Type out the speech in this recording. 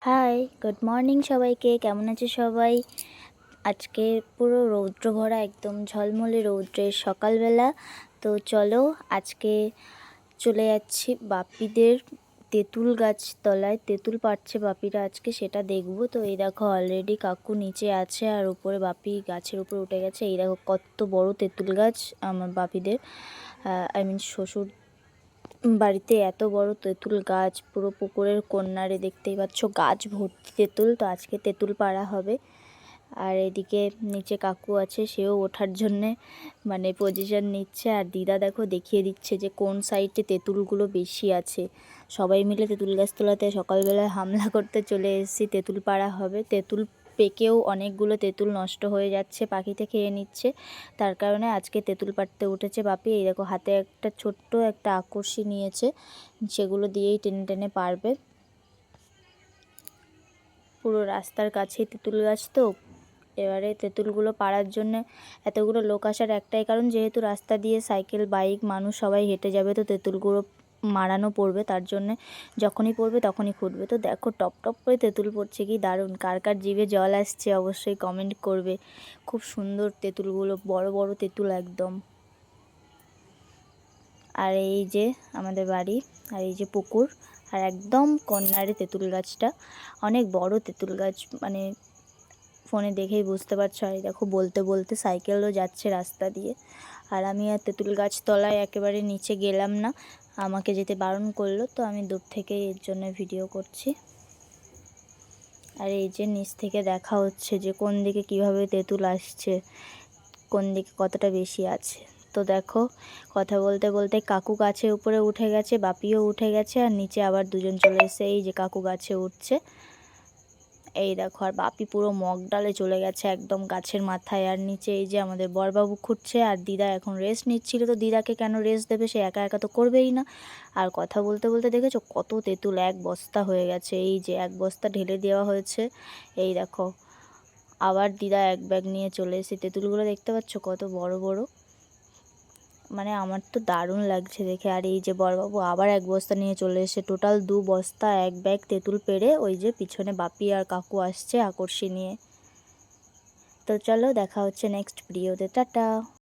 High, good morning সবাইকে। কেমন আছে সবাই? আজকে পুরো রৌদ্র ভরা একদম ঝলমলে রৌদ্রের সকালবেলা। তো চলো আজকে চলে যাচ্ছি বাপিদের তেঁতুল গাছ তলায়। তেঁতুল পাড়ছে বাপিরা আজকে, সেটা দেখবো। তো এই দেখো অলরেডি কাকু নিচে আছে আর উপরে বাপি গাছের উপরে উঠে গেছে। এই দেখো কত বড় তেঁতুল গাছ আমার বাপিদের, আই মিন শ্বশুর বাড়িতে এত বড় তেঁতুল গাছ, পুরো পুকুরের কন্যারে দেখতেই পাচ্ছ, গাছ ভর্তি তেঁতুল। তো আজকে তেঁতুল পাড়া হবে। আর এদিকে নিচে কাকু আছে, সেও ওঠার জন্যে মানে পজিশন নিচ্ছে। আর দিদা দেখো দেখিয়ে দিচ্ছে যে কোন সাইডে তেঁতুলগুলো বেশি আছে। সবাই মিলে তেঁতুল গাছ তোলাতে সকালবেলায় হামলা করতে চলে এসেছি। তেঁতুল পাড়া হবে। তেঁতুল পেকেও অনেকগুলো তেঁতুল নষ্ট হয়ে যাচ্ছে, পাখিতে খেয়ে নিচ্ছে। তার কারণে আজকে তেঁতুল পাড়তে উঠেছে বাপি। এই দেখো হাতে একটা ছোট্ট একটা আকর্ষি নিয়েছে, সেগুলো দিয়েই টেনে টেনে পারবে। পুরো রাস্তার কাছেই তেঁতুল গাছ, তো এবারে তেঁতুলগুলো পাড়ার জন্য এতগুলো লোক আসার একটাই কারণ, যেহেতু রাস্তা দিয়ে সাইকেল বাইক মানুষ সবাই হেঁটে যাবে, তো তেঁতুলগুলো মাড়ানো পড়বে। তার জন্যে যখনই পড়বে তখনই ফুটবে। তো দেখো টপ টপ করে তেঁতুল পড়ছে, কি দারুণ! কার কার জিভে জল আসছে অবশ্যই কমেন্ট করবে। খুব সুন্দর তেঁতুলগুলো, বড় বড় তেঁতুল একদম। আর এই যে আমাদের বাড়ি, আর এই যে পুকুর, আর একদম কর্নারে তেঁতুল গাছটা। অনেক বড় তেঁতুল গাছ, মানে ফোনে দেখেই বুঝতে পারছো। আর দেখো বলতে বলতে সাইকেলও যাচ্ছে রাস্তা দিয়ে। আর আমি আর তেঁতুল গাছ তলায় একেবারে নিচে গেলাম না, আমাকে যেতে বারণ করলো। তো আমি দূর থেকে এর জন্য ভিডিও করছি। আর এই যে নিচ থেকে দেখা হচ্ছে যে কোন দিকে কিভাবে তেঁতুল আসছে, কোন দিকে কতটা বেশি আছে। তো দেখো কথা বলতে বলতে কাকু গাছের উপরে উঠে গেছে, বাপিও উঠে গেছে, আর নিচে আবার দুজন চলে এসেছে। এই যে কাকু গাছে উঠছে, এই দেখো। আর বাপি পুরো মগ ডালে চলে গেছে একদম গাছের মাথায়। আর নিচে এই যে আমাদের বড়বাবু খুঁড়ছে, আর দিদা এখন রেস্ট নিচ্ছিল। তো দিদাকে কেন রেস্ট দেবে, সে একা একা তো করবেই না। আর কথা বলতে বলতে দেখেছো কত তেঁতুল, এক বস্তা হয়ে গেছে। এই যে এক বস্তা ঢেলে দেওয়া হয়েছে। এই দেখো আবার দিদা এক ব্যাগ নিয়ে চলে এসে, তেঁতুলগুলো দেখতে পাচ্ছ কত বড় বড়, মানে আমার তো দারুণ লাগছে দেখে। আর এই যে বড়বাবু আবার এক বস্তা নিয়ে চলে এসে, টোটাল 2 বস্তা এক ব্যাগ তেঁতুল পেড়ে। ওই যে পিছনে বাপি আর কাকু আসছে আকর্ষি নিয়ে। তো চলো দেখা হচ্ছে নেক্সট ভিডিওতে, টাটা।